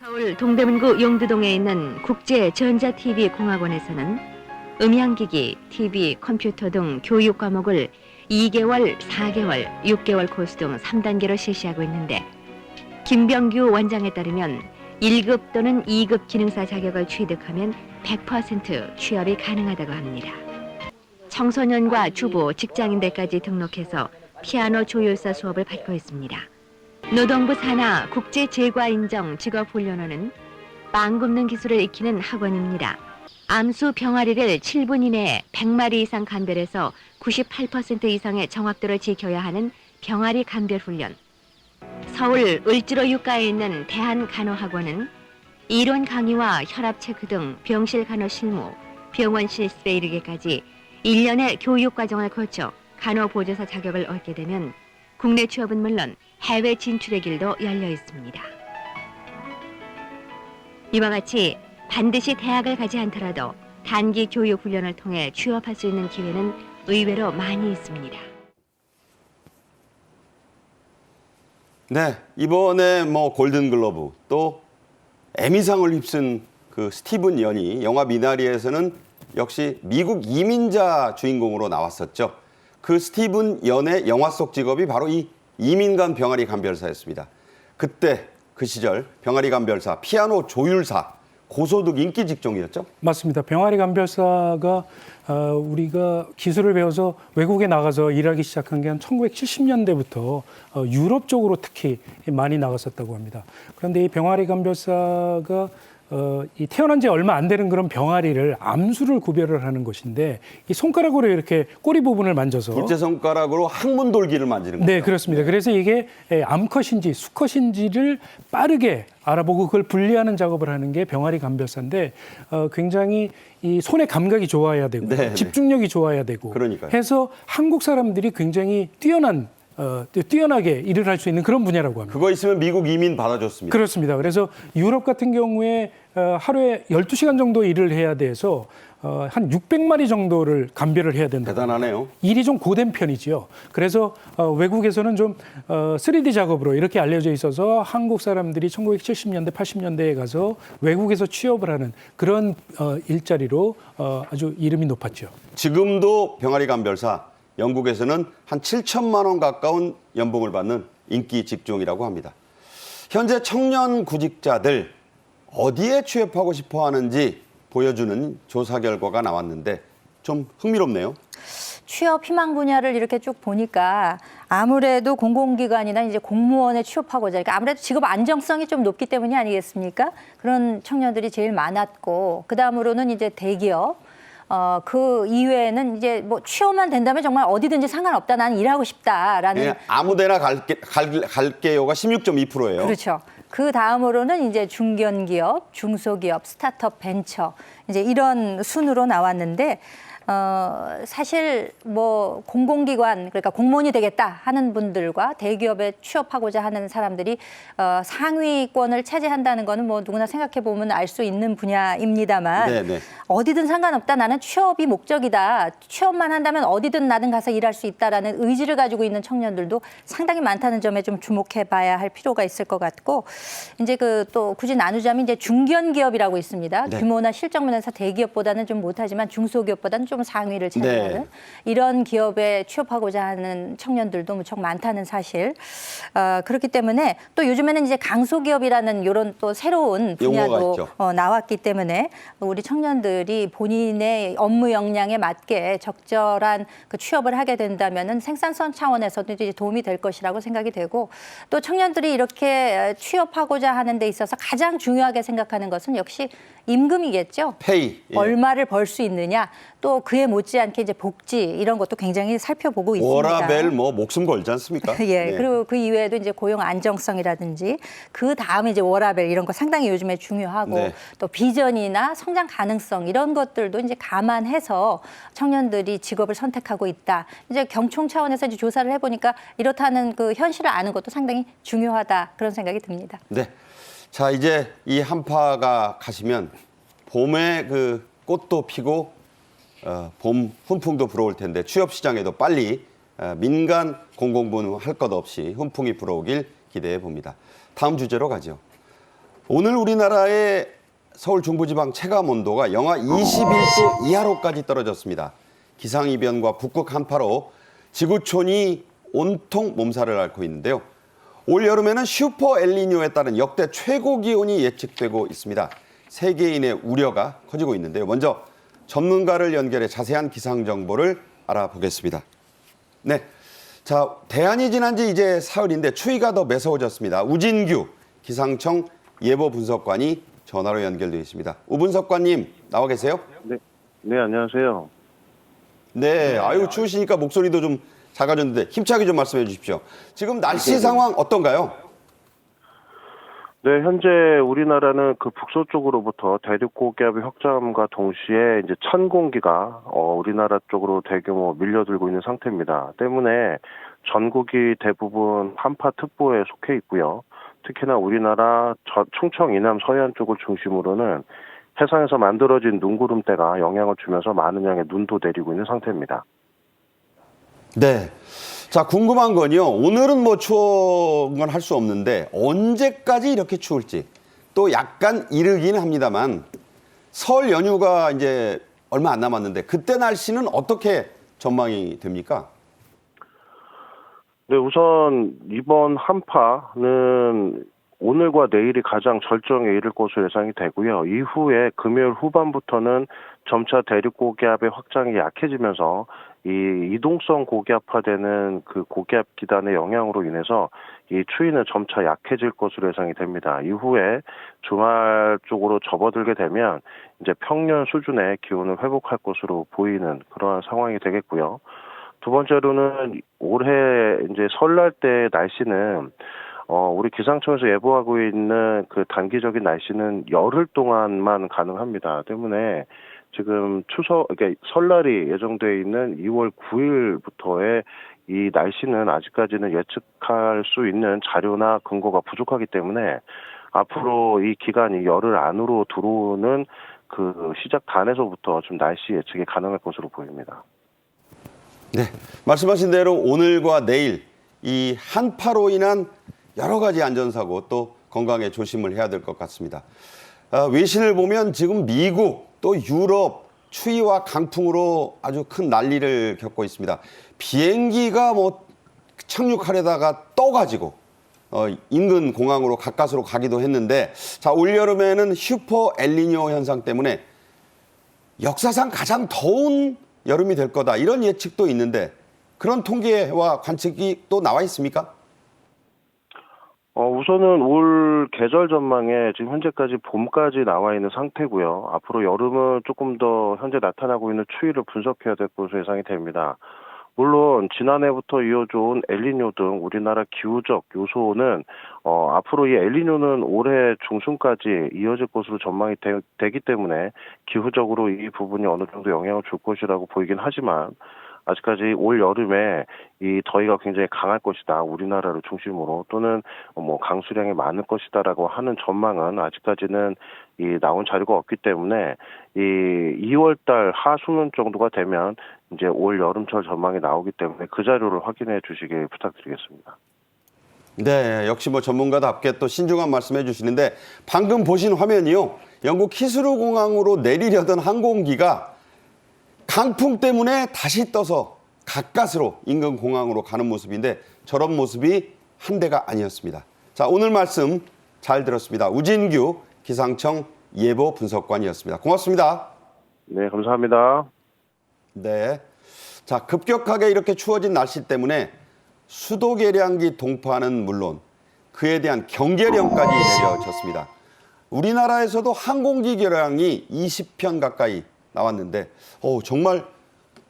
서울 동대문구 용두동에 있는 국제전자TV공학원에서는 음향기기, TV, 컴퓨터 등 교육 과목을 2개월, 4개월, 6개월 코스 등 3단계로 실시하고 있는데 김병규 원장에 따르면 1급 또는 2급 기능사 자격을 취득하면 100% 취업이 가능하다고 합니다. 청소년과 주부, 직장인들까지 등록해서 피아노 조율사 수업을 받고 있습니다. 노동부 산하 국제제과인정 직업훈련원은 빵 굽는 기술을 익히는 학원입니다. 암수 병아리를 7분 이내에 100마리 이상 감별해서 98% 이상의 정확도를 지켜야 하는 병아리 감별 훈련. 서울 을지로 육가에 있는 대한간호학원은 이론 강의와 혈압 체크 등 병실 간호 실무, 병원 실습에 이르기까지 1년의 교육 과정을 거쳐 간호보조사 자격을 얻게 되면 국내 취업은 물론 해외 진출의 길도 열려 있습니다. 이와 같이 반드시 대학을 가지 않더라도 단기 교육 훈련을 통해 취업할 수 있는 기회는 의외로 많이 있습니다. 네, 이번에 골든글러브 또 에미상을 휩쓴 그 스티븐 연이 영화 미나리에서는 역시 미국 이민자 주인공으로 나왔었죠. 그 스티븐 연의 영화 속 직업이 바로 이 이민간 병아리 감별사였습니다. 그때 그 시절 병아리 감별사, 피아노 조율사, 고소득 인기 직종이었죠? 맞습니다. 병아리 감별사가 우리가 기술을 배워서 외국에 나가서 일하기 시작한 게 한 1970년대부터 유럽 쪽으로 특히 많이 나갔었다고 합니다. 그런데 이 병아리 감별사가 이 태어난 지 얼마 안 되는 그런 병아리를 암수를 구별을 하는 것인데 이 손가락으로 이렇게 꼬리 부분을 만져서 둘째 손가락으로 항문 돌기를 만지는 거죠. 네, 그렇습니다. 그래서 이게 암컷인지 수컷인지를 빠르게 알아보고 그걸 분리하는 작업을 하는 게 병아리 감별사인데 굉장히 이 손의 감각이 좋아야 되고 네, 집중력이 좋아야 되고 그러니까요. 해서 한국 사람들이 굉장히 뛰어나게 일을 할 수 있는 그런 분야라고 합니다. 그거 있으면 미국 이민 받아줬습니다. 그렇습니다. 그래서 유럽 같은 경우에 하루에 12시간 정도 일을 해야 돼서 한 600마리 정도를 감별을 해야 된다. 대단하네요. 일이 좀 고된 편이지요. 그래서 외국에서는 좀 3D 작업으로 이렇게 알려져 있어서 한국 사람들이 1970년대, 80년대에 가서 외국에서 취업을 하는 그런 일자리로 아주 이름이 높았죠. 지금도 병아리 감별사 영국에서는 한 7천만 원 가까운 연봉을 받는 인기 직종이라고 합니다. 현재 청년 구직자들 어디에 취업하고 싶어 하는지 보여주는 조사 결과가 나왔는데 좀 흥미롭네요. 취업 희망 분야를 이렇게 쭉 보니까 아무래도 공공기관이나 이제 공무원에 취업하고자 그러니까 아무래도 직업 안정성이 좀 높기 때문이 아니겠습니까? 그런 청년들이 제일 많았고 그다음으로는 이제 대기업 그 이외에는 이제 뭐 취업만 된다면 정말 어디든지 상관없다. 나는 일하고 싶다라는 네, 아무데나 갈게요가 16.2%예요. 그렇죠. 그 다음으로는 이제 중견기업, 중소기업, 스타트업, 벤처 이제 이런 순으로 나왔는데 사실 뭐 공공기관 그러니까 공무원이 되겠다 하는 분들과 대기업에 취업하고자 하는 사람들이 상위권을 차지한다는 거는 뭐 누구나 생각해 보면 알 수 있는 분야입니다만 네네. 어디든 상관없다. 나는 취업이 목적이다. 취업만 한다면 어디든 나는 가서 일할 수 있다라는 의지를 가지고 있는 청년들도 상당히 많다는 점에 좀 주목해 봐야 할 필요가 있을 것 같고 이제 그 또 굳이 나누자면 이제 중견기업이라고 있습니다. 네. 규모나 실적 면에서 대기업보다는 좀 못하지만 중소기업보다는 좀 상위를 차지하는 네. 이런 기업에 취업하고자 하는 청년들도 무척 많다는 사실. 그렇기 때문에 또 요즘에는 이제 강소기업이라는 이런 또 새로운 용어가 분야도 있죠. 나왔기 때문에 우리 청년들이 본인의 업무 역량에 맞게 적절한 그 취업을 하게 된다면은 생산성 차원에서도 이제 도움이 될 것이라고 생각이 되고 또 청년들이 이렇게 취업하고자 하는 데 있어서 가장 중요하게 생각하는 것은 역시 임금이겠죠. 페이. 예. 얼마를 벌 수 있느냐, 또 그에 못지않게 이제 복지 이런 것도 굉장히 살펴보고 있습니다. 워라벨 뭐 목숨 걸지 않습니까? 예, 네. 그리고 그 이외에도 이제 고용 안정성이라든지 그 다음에 이제 워라벨 이런 거 상당히 요즘에 중요하고 네. 또 비전이나 성장 가능성 이런 것들도 이제 감안해서 청년들이 직업을 선택하고 있다. 이제 경총 차원에서 이제 조사를 해보니까 이렇다는 그 현실을 아는 것도 상당히 중요하다 그런 생각이 듭니다. 네. 자, 이제 이 한파가 가시면 봄에 그 꽃도 피고 봄 훈풍도 불어올 텐데 취업 시장에도 빨리 민간 공공부는 할 것 없이 훈풍이 불어오길 기대해 봅니다. 다음 주제로 가죠. 오늘 우리나라의 서울 중부지방 체감 온도가 영하 21도 이하로까지 떨어졌습니다. 기상이변과 북극 한파로 지구촌이 온통 몸살을 앓고 있는데요. 올 여름에는 슈퍼 엘니뇨에 따른 역대 최고 기온이 예측되고 있습니다. 세계인의 우려가 커지고 있는데요. 먼저 전문가를 연결해 자세한 기상 정보를 알아보겠습니다. 네, 자 대안이 지난 지 이제 사흘인데 추위가 더 매서워졌습니다. 우진규 기상청 예보 분석관이 전화로 연결되어 있습니다. 우 분석관님 나와 계세요? 네, 안녕하세요. 네, 아유 추우시니까 목소리도 좀 작아졌는데 힘차게 좀 말씀해 주십시오. 지금 날씨 상황 어떤가요? 네, 현재 우리나라는 그 북서쪽으로부터 대륙 고기압의 확장과 동시에 이제 찬 공기가 우리나라 쪽으로 대규모 밀려들고 있는 상태입니다. 때문에 전국이 대부분 한파특보에 속해 있고요. 특히나 우리나라 충청 이남 서해안 쪽을 중심으로는 해상에서 만들어진 눈구름대가 영향을 주면서 많은 양의 눈도 내리고 있는 상태입니다. 네. 자, 궁금한 건요. 오늘은 뭐 추운 건 할 수 없는데 언제까지 이렇게 추울지 또 약간 이르긴 합니다만 설 연휴가 이제 얼마 안 남았는데 그때 날씨는 어떻게 전망이 됩니까? 네, 우선 이번 한파는 오늘과 내일이 가장 절정에 이를 것으로 예상이 되고요. 이후에 금요일 후반부터는 점차 대륙 고기압의 확장이 약해지면서 이 이동성 고기압화되는 그 고기압 기단의 영향으로 인해서 이 추위는 점차 약해질 것으로 예상이 됩니다. 이후에 주말 쪽으로 접어들게 되면 이제 평년 수준의 기온을 회복할 것으로 보이는 그러한 상황이 되겠고요. 두 번째로는 올해 이제 설날 때 날씨는 우리 기상청에서 예보하고 있는 그 단기적인 날씨는 열흘 동안만 가능합니다. 때문에 지금 그러니까 설날이 예정되어 있는 2월 9일부터의 이 날씨는 아직까지는 예측할 수 있는 자료나 근거가 부족하기 때문에 앞으로 이 기간이 열흘 안으로 들어오는 그 시작 단에서부터 좀 날씨 예측이 가능할 것으로 보입니다. 네, 말씀하신 대로 오늘과 내일 이 한파로 인한 여러 가지 안전사고 또 건강에 조심을 해야 될 것 같습니다. 외신을 보면 지금 미국 또 유럽 추위와 강풍으로 아주 큰 난리를 겪고 있습니다. 비행기가 뭐 착륙하려다가 떠가지고 인근 공항으로 가까스로 가기도 했는데 자, 올여름에는 슈퍼 엘니뇨 현상 때문에 역사상 가장 더운 여름이 될 거다 이런 예측도 있는데 그런 통계와 관측이 또 나와 있습니까? 우선은 올 계절 전망에 지금 현재까지 봄까지 나와 있는 상태고요. 앞으로 여름은 조금 더 현재 나타나고 있는 추위를 분석해야 될 것으로 예상이 됩니다. 물론 지난해부터 이어져온 엘니뇨 등 우리나라 기후적 요소는 앞으로 이 엘니뇨는 올해 중순까지 이어질 것으로 전망이 되기 때문에 기후적으로 이 부분이 어느 정도 영향을 줄 것이라고 보이긴 하지만 아직까지 올 여름에 이 더위가 굉장히 강할 것이다. 우리나라를 중심으로 또는 뭐 강수량이 많을 것이다라고 하는 전망은 아직까지는 이 나온 자료가 없기 때문에 이 2월 달 하순 정도가 되면 이제 올 여름철 전망이 나오기 때문에 그 자료를 확인해 주시길 부탁드리겠습니다. 네, 역시 뭐 전문가답게 또 신중한 말씀해 주시는데 방금 보신 화면이요. 영국 히스로 공항으로 내리려던 항공기가 강풍 때문에 다시 떠서 가까스로 인근 공항으로 가는 모습인데 저런 모습이 한 대가 아니었습니다. 자, 오늘 말씀 잘 들었습니다. 우진규 기상청 예보 분석관이었습니다. 고맙습니다. 네, 감사합니다. 네. 자, 급격하게 이렇게 추워진 날씨 때문에 수도 계량기 동파는 물론 그에 대한 경계령까지 내려졌습니다. 우리나라에서도 항공기 계량이 20편 가까이 나왔는데 정말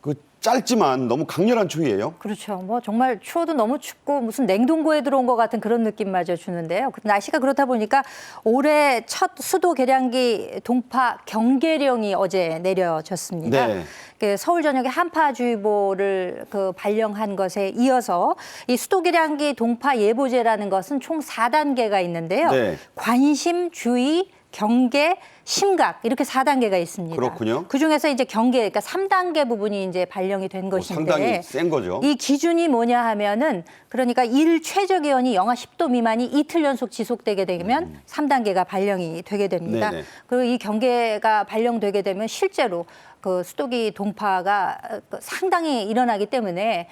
그 짧지만 너무 강렬한 추위예요. 그렇죠. 뭐 정말 추워도 너무 춥고 무슨 냉동고에 들어온 것 같은 그런 느낌마저 주는데요. 날씨가 그렇다 보니까 올해 첫 수도 계량기 동파 경계령이 어제 내려졌습니다. 네. 서울 전역에 한파주의보를 발령한 것에 이어서 이 수도 계량기 동파 예보제라는 것은 총 4단계가 있는데요. 네. 관심, 주의, 경계, 심각 이렇게 4단계가 있습니다. 그렇군요. 그중에서 이제 경계, 그러니까 3단계 부분이 이제 발령이 된 것인데 상당히 센 거죠. 이 기준이 뭐냐 하면은 그러니까 일 최저 기온이 영하 10도 미만이 이틀 연속 지속되게 되면 3단계가 발령이 되게 됩니다. 네네. 그리고 이 경계가 발령되게 되면 실제로 그 수도기 동파가 상당히 일어나기 때문에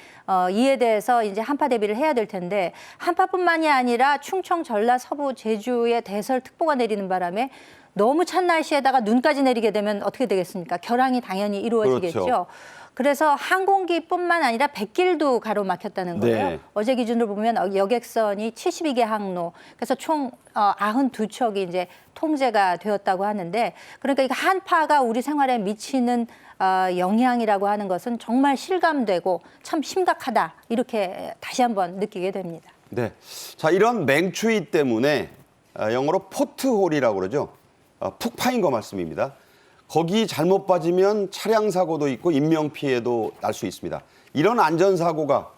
이에 대해서 이제 한파 대비를 해야 될 텐데 한파뿐만이 아니라 충청, 전라, 서부, 제주에 대설특보가 내리는 바람에 너무 찬 날씨에다가 눈까지 내리게 되면 어떻게 되겠습니까? 결항이 당연히 이루어지겠죠. 그렇죠. 그래서 항공기뿐만 아니라 백길도 가로막혔다는 거예요. 네. 어제 기준으로 보면 여객선이 72개 항로, 그래서 총 92척이 이제 통제가 되었다고 하는데, 그러니까 이 한파가 우리 생활에 미치는 영향이라고 하는 것은 정말 실감되고 참 심각하다 이렇게 다시 한번 느끼게 됩니다. 네. 자, 이런 맹추위 때문에 영어로 포트홀이라고 그러죠. 푹 파인 거 말씀입니다. 거기 잘못 빠지면 차량 사고도 있고 인명 피해도 날 수 있습니다. 이런 안전 사고가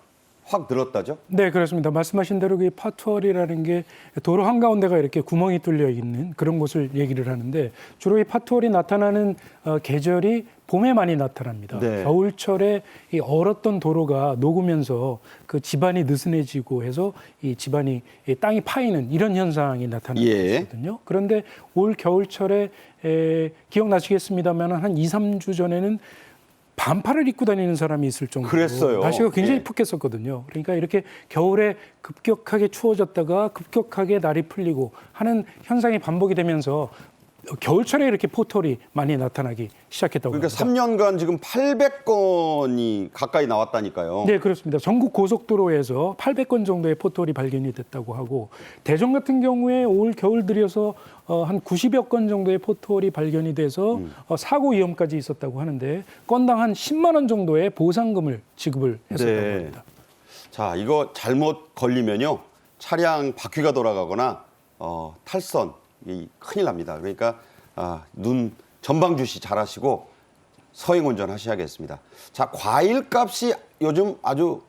확 늘었다죠? 네, 그렇습니다. 말씀하신 대로 그 파트홀이라는 게 도로 한가운데가 이렇게 구멍이 뚫려 있는 그런 곳을 얘기를 하는데 주로 이 파트홀이 나타나는 계절이 봄에 많이 나타납니다. 네. 겨울철에 이 얼었던 도로가 녹으면서 그 지반이 느슨해지고 해서 이 지반이 이 땅이 파이는 이런 현상이 나타나는 거거든요. 그런데 올 겨울철에 기억나시겠습니다만 한 2, 3주 전에는 반팔을 입고 다니는 사람이 있을 정도로 그랬어요. 날씨가 굉장히 예. 푹했었거든요. 그러니까 이렇게 겨울에 급격하게 추워졌다가 급격하게 날이 풀리고 하는 현상이 반복이 되면서 겨울철에 이렇게 포털이 많이 나타나기 시작했다고 그러니까 합니다. 3년간 지금 800건이 가까이 나왔다니까요. 네, 그렇습니다. 전국 고속도로에서 800건 정도의 포털이 발견이 됐다고 하고 대전 같은 경우에 올 겨울 들여서 한 90여 건 정도의 포털이 발견이 돼서 사고 위험까지 있었다고 하는데 건당 한 10만 원 정도의 보상금을 지급을 했었다고 네. 합니다. 자, 이거 잘못 걸리면요. 차량 바퀴가 돌아가거나 탈선 이 큰일 납니다. 그러니까 눈 전방 주시 잘하시고 서행 운전하셔야겠습니다. 자, 과일 값이 요즘 아주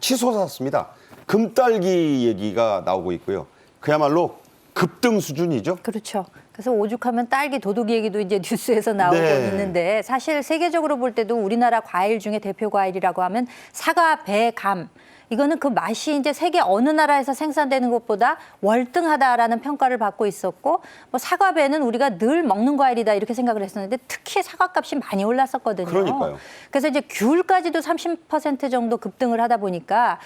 치솟았습니다. 금딸기 얘기가 나오고 있고요. 그야말로 급등 수준이죠. 그렇죠. 그래서 오죽하면 딸기 도둑 얘기도 이제 뉴스에서 나오고 네. 있는데 사실 세계적으로 볼 때도 우리나라 과일 중에 대표 과일이라고 하면 사과, 배, 감. 이거는 그 맛이 이제 세계 어느 나라에서 생산되는 것보다 월등하다라는 평가를 받고 있었고 뭐 사과배는 우리가 늘 먹는 과일이다 이렇게 생각을 했었는데 특히 사과값이 많이 올랐었거든요. 그러니까요. 그래서 이제 귤까지도 30% 정도 급등을 하다 보니까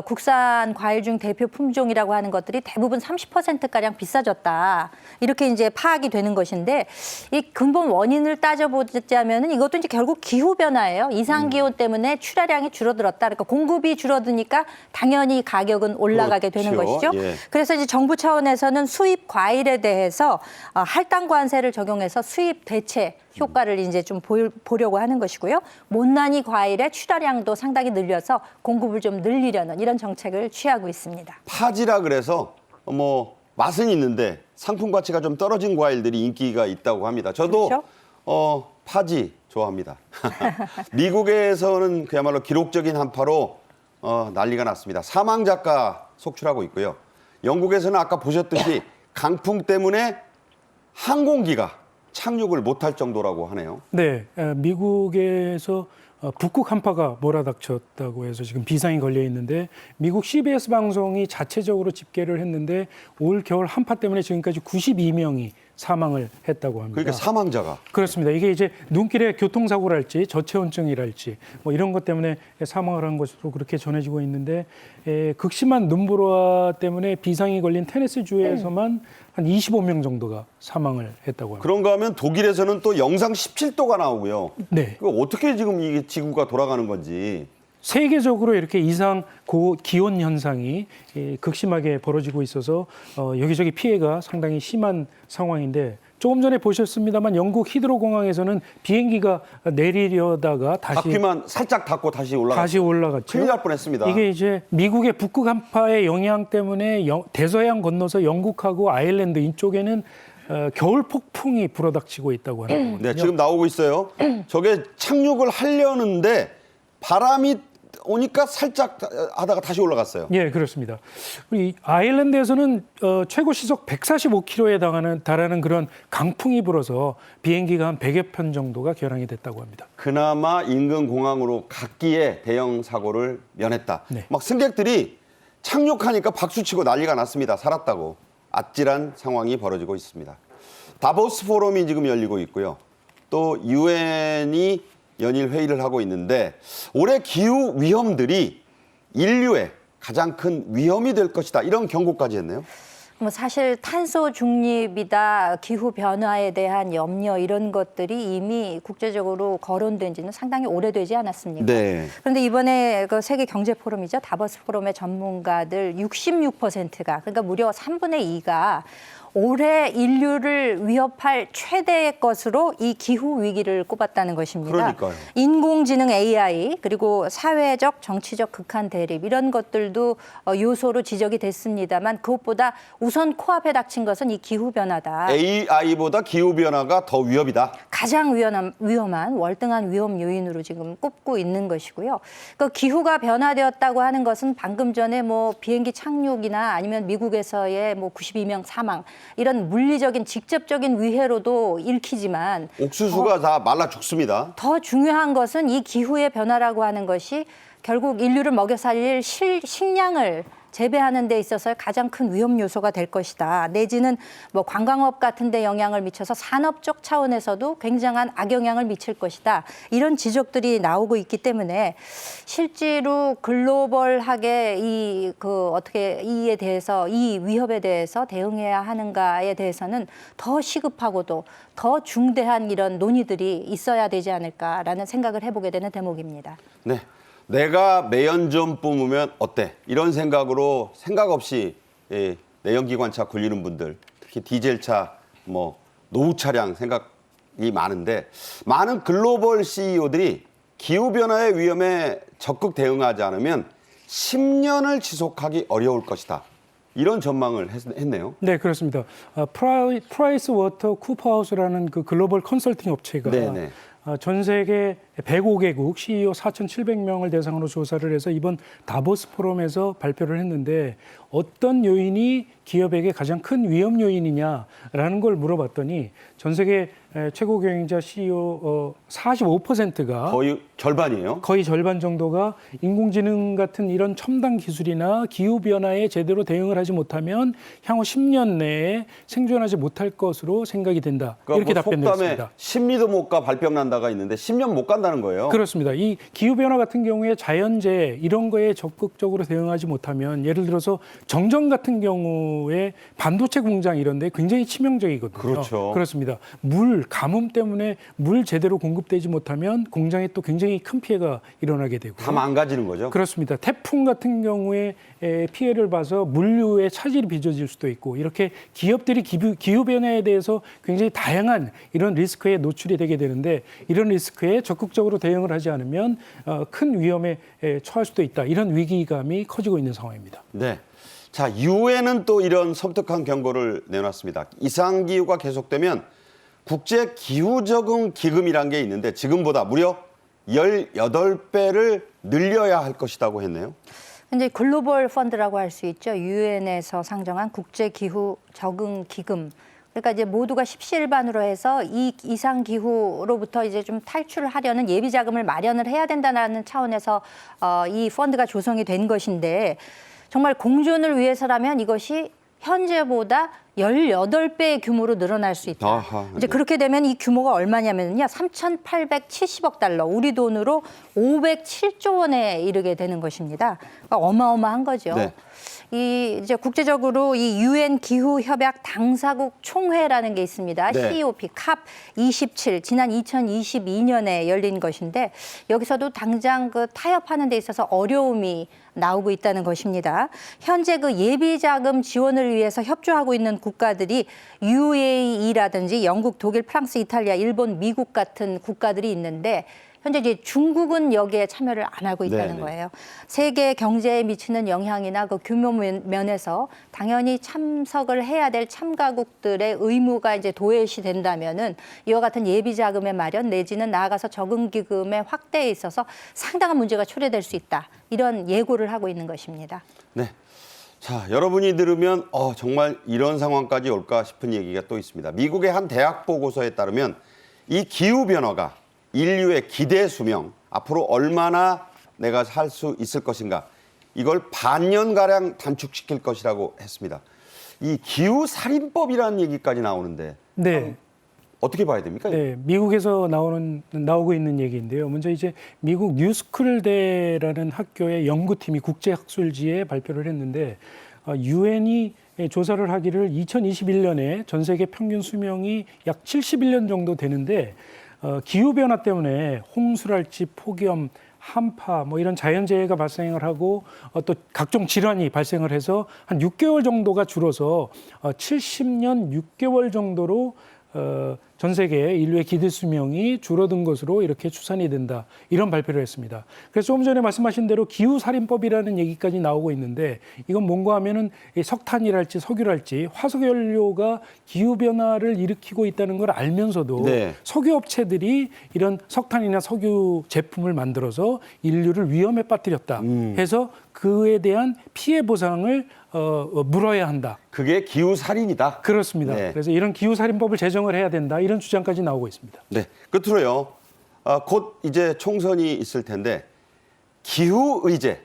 국산 과일 중 대표 품종이라고 하는 것들이 대부분 30%가량 비싸졌다. 이렇게 이제 파악이 되는 것인데 이 근본 원인을 따져보자면은 이것도 이제 결국 기후 변화예요. 이상 기온 때문에 출하량이 줄어들었다. 그러니까 공급이 줄어드니까 당연히 가격은 올라가게 되는 그렇죠. 것이죠. 예. 그래서 이제 정부 차원에서는 수입 과일에 대해서 할당 관세를 적용해서 수입 대체 효과를 이제 좀 보려고 하는 것이고요. 못난이 과일의 출하량도 상당히 늘려서 공급을 좀 늘리려는 이런 정책을 취하고 있습니다. 파지라 그래서 맛은 있는데 상품 가치가 좀 떨어진 과일들이 인기가 있다고 합니다. 저도 그렇죠? 파지 좋아합니다. 미국에서는 그야말로 기록적인 한파로 난리가 났습니다. 사망자가 속출하고 있고요. 영국에서는 아까 보셨듯이 강풍 때문에 항공기가 착륙을 못할 정도라고 하네요. 네, 미국에서 북극 한파가 몰아닥쳤다고 해서 지금 비상이 걸려 있는데 미국 CBS 방송이 자체적으로 집계를 했는데 올 겨울 한파 때문에 지금까지 92명이 사망을 했다고 합니다. 그러니까 사망자가. 그렇습니다. 이게 이제 눈길에 교통사고랄지 저체온증이랄지 뭐 이런 것 때문에 사망을 한 것으로 그렇게 전해지고 있는데 극심한 눈보라 때문에 비상이 걸린 테네시주에서만 한 25명 정도가 사망을 했다고 합니다. 그런가 하면 독일에서는 또 영상 17도가 나오고요. 네. 그 어떻게 지금 이게 지구가 돌아가는 건지. 세계적으로 이렇게 이상 기온 현상이 극심하게 벌어지고 있어서 여기저기 피해가 상당히 심한 상황인데 조금 전에 보셨습니다만 영국 히드로 공항에서는 비행기가 내리려다가 바퀴만 살짝 닫고 다시 올라갔죠. 큰일 날 뻔했습니다. 이게 이제 미국의 북극 한파의 영향 때문에 대서양 건너서 영국하고 아일랜드 이쪽에는 겨울 폭풍이 불어닥치고 있다고 하는 거거든요. 네, 지금 나오고 있어요. 저게 착륙을 하려는데 바람이 오니까 살짝 하다가 다시 올라갔어요. 예, 그렇습니다. 우리 아일랜드에서는 최고 시속 145km에 달하는 그런 강풍이 불어서 비행기가 한 100여 편 정도가 결항이 됐다고 합니다. 그나마 인근 공항으로 갔기에 대형 사고를 면했다. 네. 막 승객들이 착륙하니까 박수치고 난리가 났습니다. 살았다고. 아찔한 상황이 벌어지고 있습니다. 다보스 포럼이 지금 열리고 있고요. 또 유엔이 연일 회의를 하고 있는데 올해 기후 위험들이 인류의 가장 큰 위험이 될 것이다. 이런 경고까지 했네요. 뭐 사실 탄소 중립이다, 기후 변화에 대한 염려 이런 것들이 이미 국제적으로 거론된 지는 상당히 오래되지 않았습니까? 네. 그런데 이번에 그 세계 경제 포럼이죠. 다보스 포럼의 전문가들 66%가 그러니까 무려 3분의 2가 올해 인류를 위협할 최대의 것으로 이 기후 위기를 꼽았다는 것입니다. 그러니까요. 인공지능 AI 그리고 사회적, 정치적 극한 대립 이런 것들도 요소로 지적이 됐습니다만 그것보다 우선 코앞에 닥친 것은 이 기후 변화다. AI보다 기후 변화가 더 위협이다. 가장 위험한 월등한 위험 요인으로 지금 꼽고 있는 것이고요. 그 기후가 변화되었다고 하는 것은 방금 전에 뭐 비행기 착륙이나 아니면 미국에서의 뭐 92명 사망 이런 물리적인 직접적인 위해로도 읽히지만 옥수수가 다 말라 죽습니다. 더 중요한 것은 이 기후의 변화라고 하는 것이 결국 인류를 먹여 살릴 식량을 재배하는 데 있어서 가장 큰 위험 요소가 될 것이다. 내지는 뭐 관광업 같은 데 영향을 미쳐서 산업적 차원에서도 굉장한 악영향을 미칠 것이다. 이런 지적들이 나오고 있기 때문에 실제로 글로벌하게 어떻게 이에 대해서 이 위협에 대해서 대응해야 하는가에 대해서는 더 시급하고도 더 중대한 이런 논의들이 있어야 되지 않을까라는 생각을 해보게 되는 대목입니다. 네. 내가 매연 좀 뿜으면 어때? 이런 생각으로 생각 없이 내연기관차 굴리는 분들, 특히 디젤차, 노후 차량 생각이 많은데 많은 글로벌 CEO들이 기후변화의 위험에 적극 대응하지 않으면 10년을 지속하기 어려울 것이다. 이런 전망을 했네요. 네, 그렇습니다. 프라이스 워터 쿠퍼하우스라는 그 글로벌 컨설팅 업체가 네네. 전 세계 105개국 CEO 4,700명을 대상으로 조사를 해서 이번 다보스 포럼에서 발표를 했는데 어떤 요인이 기업에게 가장 큰 위험 요인이냐라는 걸 물어봤더니 전 세계 최고 경영자 CEO 45%가 거의 절반이에요. 거의 절반 정도가 인공지능 같은 이런 첨단 기술이나 기후변화에 제대로 대응을 하지 못하면 향후 10년 내에 생존하지 못할 것으로 생각이 된다. 이렇게 답변했습니다. 10리도 못 가 발병 난다가 있는데 10년 못 간다는 거예요. 그렇습니다. 이 기후변화 같은 경우에 자연재해 이런 거에 적극적으로 대응하지 못하면 예를 들어서 정전 같은 경우에 반도체 공장 이런 데 굉장히 치명적이거든요. 그렇죠. 그렇습니다. 가뭄 때문에 물 제대로 공급되지 못하면 공장에 또 굉장히 큰 피해가 일어나게 되고 다 망가지는 거죠. 그렇습니다. 태풍 같은 경우에 피해를 봐서 물류의 차질이 빚어질 수도 있고 이렇게 기업들이 기후변화에 대해서 굉장히 다양한 이런 리스크에 노출이 되게 되는데 이런 리스크에 적극적으로 대응을 하지 않으면 큰 위험에 처할 수도 있다. 이런 위기감이 커지고 있는 상황입니다. 네. 자, 유엔은 또 이런 섬뜩한 경고를 내놨습니다. 이상기후가 계속되면 국제기후적응기금이라는 게 있는데 지금보다 무려 18배를 늘려야 할 것이라고 했네요. 이제 글로벌 펀드라고 할 수 있죠. 유엔에서 상정한 국제기후적응기금. 그러니까 이제 모두가 십시일반으로 해서 이 이상 기후로부터 이제 좀 탈출을 하려는 예비 자금을 마련을 해야 된다는 차원에서 이 펀드가 조성이 된 것인데 정말 공존을 위해서라면 이것이 현재보다 18배의 규모로 늘어날 수 있다. 아하, 이제 네. 그렇게 되면 이 규모가 얼마냐면요. 3,870억 달러, 우리 돈으로 507조 원에 이르게 되는 것입니다. 그러니까 어마어마한 거죠. 네. 이제 국제적으로 이 유엔 기후 협약 당사국 총회라는 게 있습니다. 네. COP COP 27 지난 2022년에 열린 것인데 여기서도 당장 그 타협하는 데 있어서 어려움이 나오고 있다는 것입니다. 현재 그 예비 자금 지원을 위해서 협조하고 있는 국가들이 UAE라든지 영국, 독일, 프랑스, 이탈리아, 일본, 미국 같은 국가들이 있는데 현재 이제 중국은 여기에 참여를 안 하고 있다는 네네. 거예요. 세계 경제에 미치는 영향이나 그 규모 면에서 당연히 참석을 해야 될 참가국들의 의무가 이제 도외시 된다면은 이와 같은 예비 자금의 마련 내지는 나아가서 적응 기금의 확대에 있어서 상당한 문제가 초래될 수 있다. 이런 예고를 하고 있는 것입니다. 네. 자, 여러분이 들으면 정말 이런 상황까지 올까 싶은 얘기가 또 있습니다. 미국의 한 대학 보고서에 따르면 이 기후변화가 인류의 기대 수명, 앞으로 얼마나 내가 살 수 있을 것인가, 이걸 반년가량 단축시킬 것이라고 했습니다. 이 기후살인법이라는 얘기까지 나오는데 네. 어떻게 봐야 됩니까? 네, 미국에서 나오고 있는 얘기인데요. 먼저 이제 미국 뉴스쿨대라는 학교의 연구팀이 국제학술지에 발표를 했는데 유엔이 조사를 하기를 2021년에 전 세계 평균 수명이 약 71년 정도 되는데 기후변화 때문에 홍수랄지 폭염, 한파 이런 자연재해가 발생을 하고 또 각종 질환이 발생을 해서 한 6개월 정도가 줄어서 70년 6개월 정도로 전 세계 인류의 기대 수명이 줄어든 것으로 이렇게 추산이 된다. 이런 발표를 했습니다. 그래서 조금 전에 말씀하신 대로 기후살인법이라는 얘기까지 나오고 있는데 이건 뭔가 하면은 석탄이랄지 석유랄지 화석연료가 기후변화를 일으키고 있다는 걸 알면서도 네. 석유업체들이 이런 석탄이나 석유 제품을 만들어서 인류를 위험에 빠뜨렸다 해서 그에 대한 피해 보상을 물어야 한다. 그게 기후살인이다. 그렇습니다. 네. 그래서 이런 기후살인법을 제정을 해야 된다. 이런 주장까지 나오고 있습니다. 네. 끝으로요. 곧 이제 총선이 있을 텐데 기후의제,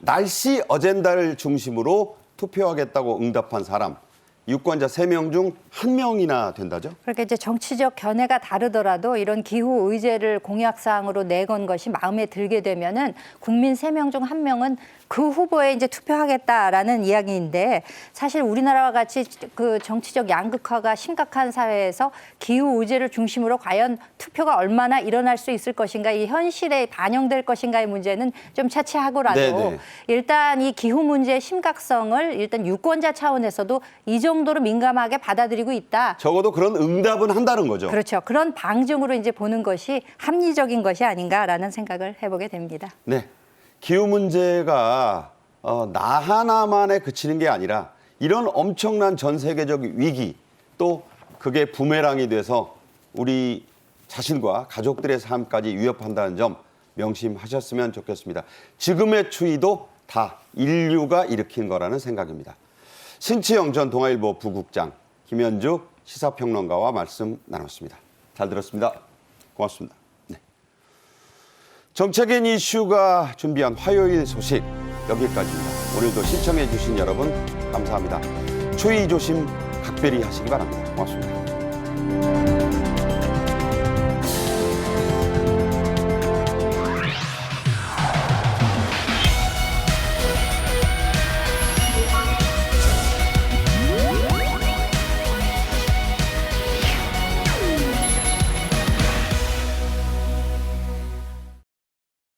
날씨 어젠다를 중심으로 투표하겠다고 응답한 사람, 유권자 3명 중 1명이나 된다죠? 그렇게 이제 정치적 견해가 다르더라도 이런 기후 의제를 공약사항으로 내건 것이 마음에 들게 되면은 국민 3명 중 1명은 그 후보에 이제 투표하겠다라는 이야기인데, 사실 우리나라와 같이 그 정치적 양극화가 심각한 사회에서 기후 의제를 중심으로 과연 투표가 얼마나 일어날 수 있을 것인가, 이 현실에 반영될 것인가의 문제는 좀 차치하고라도 네네. 일단 이 기후 문제의 심각성을 일단 유권자 차원에서도 이 정도로 민감하게 받아들이고 있다. 적어도 그런 응답은 한다는 거죠. 그렇죠. 그런 방증으로 이제 보는 것이 합리적인 것이 아닌가라는 생각을 해보게 됩니다. 네. 기후 문제가 나 하나만에 그치는 게 아니라 이런 엄청난 전 세계적 위기, 또 그게 부메랑이 돼서 우리 자신과 가족들의 삶까지 위협한다는 점 명심하셨으면 좋겠습니다. 지금의 추위도 다 인류가 일으킨 거라는 생각입니다. 신치영 전 동아일보 부국장, 김현주 시사평론가와 말씀 나눴습니다. 잘 들었습니다. 고맙습니다. 네. 정책인 이슈가 준비한 화요일 소식 여기까지입니다. 오늘도 시청해 주신 여러분 감사합니다. 추위 조심 각별히 하시기 바랍니다. 고맙습니다.